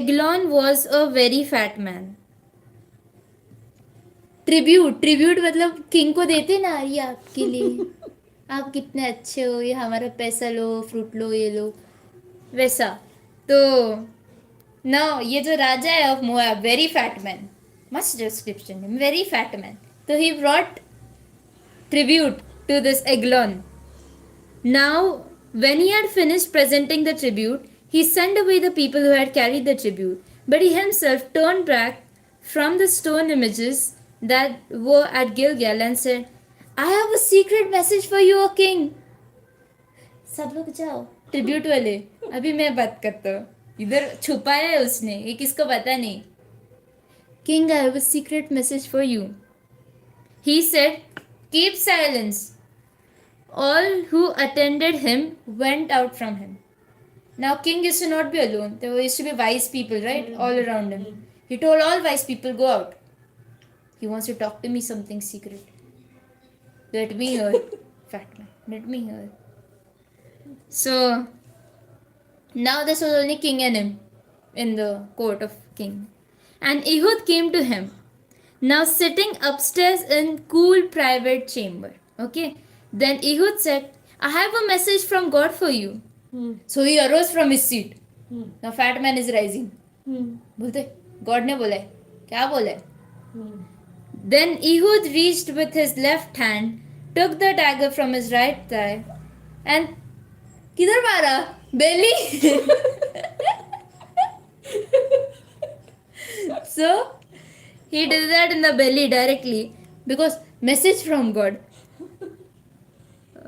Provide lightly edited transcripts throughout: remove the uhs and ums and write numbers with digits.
Eglon was a very fat man. Tribute मतलब king को देते ना, ये आपके लिए, आप कितने अच्छे हो, ये हमारा पैसा लो, फ्रूट लो, ये लो, वैसा। तो ना ये जो राजा है of Moab, very fat man, must description, very fat man. तो he brought tribute to this Eglon. Now, when he had finished presenting the tribute, he sent away the people who had carried the tribute, but he himself turned back from the stone images that were at Gilgal and said, I have a secret message for you, O king. सब लोग जाओ tribute वाले, अभी मैं बात करता हूँ। इधर छुपाया है उसने, ये किसको पता नहीं। King, I have a secret message for you. He said, keep silence. All who attended him went out from him. Now, king used to not be alone. There used to be wise people, right, all around him. He told all wise people, go out. He wants to talk to me something secret. Let me hear. Fat man, let me hear. So, now this was only king and him in the court of king. And Ehud came to him, now sitting upstairs in cool private chamber. Okay. Then Ehud said, I have a message from God for you. So he arose from his seat. Now fat man is rising. बोलते God ने बोला है, क्या बोला है? Then Ehud reached with his left hand, took the dagger from his right thigh, and किधर मारा? Belly. So he did that in the belly directly because message from God.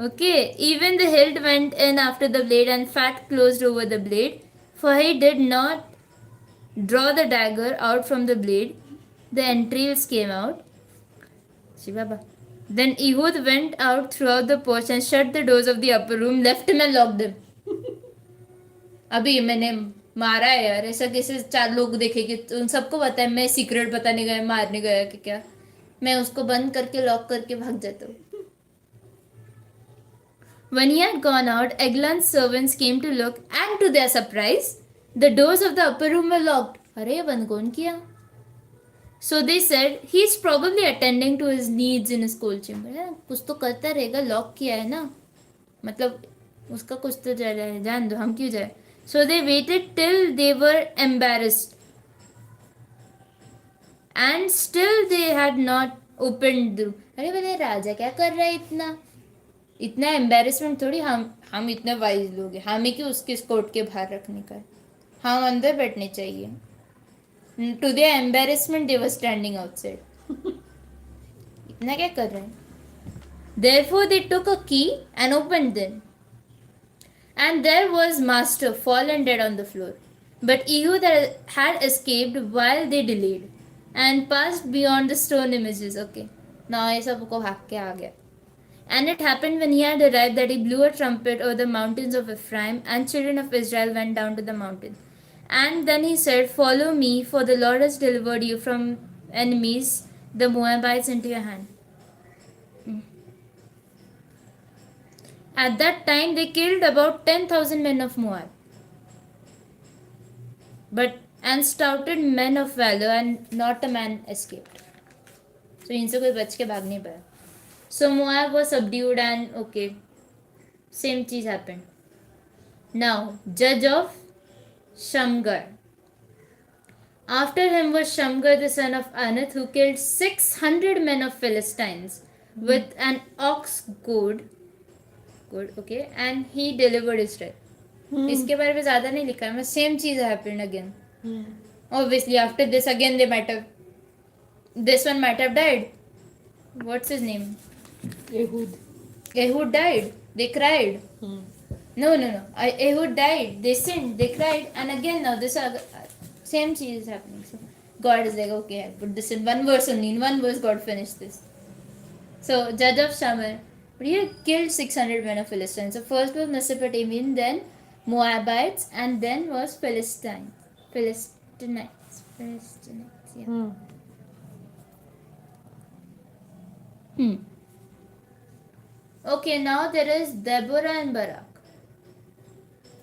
Okay, even the hilt went in after the blade and fat closed over the blade, for he did not draw the dagger out from the blade. The entrails came out. Shibaba. Then Ehud went out throughout the porch and shut the doors of the upper room, left him and locked him. अभी मैंने मारा है यार, ऐसा कैसे चार लोग देखेंगे? उन सबको पता है मैं सीक्रेट बताने गया, मारने गया कि क्या, मैं उसको बंद करके लॉक करके भाग जाता हूँ। When he had gone out, Eglon's servants came to look, and to their surprise, the doors of the upper room were locked. अरे ये बंद कौन किया? So they said, he is probably attending to his needs in his cold chamber. कुछ तो करता रहेगा, lock किया है ना, मतलब उसका कुछ तो जा रहा है, जान दो, हम क्यों जाए? So they waited till they were embarrassed, and still they had not opened the room. अरे बोले राजा क्या कर रहा है इतना एम्बेरसमेंट थोड़ी, हम इतने वाइज लोग हैं, हमें क्यों उसके कोर्ट के बाहर रखने का है, हम अंदर बैठने चाहिए। To their embarrassment they were standing outside. इतना क्या कर रहे हैं? Therefore they took a key and opened them, and there was master fallen dead on the floor. But Ehud had escaped while they delayed and passed beyond the stone images. Okay, now ये सबको भाग के आ गया। And it happened when he had arrived that he blew a trumpet over the mountains of Ephraim, and children of Israel went down to the mountain. And then he said, follow me, for the Lord has delivered you from enemies, the Moabites, into your hand. At that time they killed about 10,000 men of Moab, and stouted men of valor, and not a man escaped. So इनसे कोई बच के भाग नहीं पाया. So Moab was subdued, and okay, same cheese happened. Now, judge of Shamgar. After him was Shamgar the son of Anath, who killed 600 men of Philistines with an ox goad. Good, okay, and he delivered Israel. इसके बारे में ज़्यादा नहीं लिखा है, मैं same cheese happened again. Obviously, after this again they might have, this one might have died. What's his name? Ehud. Ehud died. They cried. No. Ehud died. They sinned. They cried, and again now this same cheese is happening. So God is like, okay, I put this in one verse only. In one verse, God finished this. So judge of Shamar, but he killed 600 men of Philistines. So first was Mesopotamian, then Moabites, and then was Philistinites. Yeah. Okay, now there is Deborah and Barak.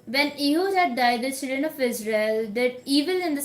When Ehud had died, the children of Israel did evil in the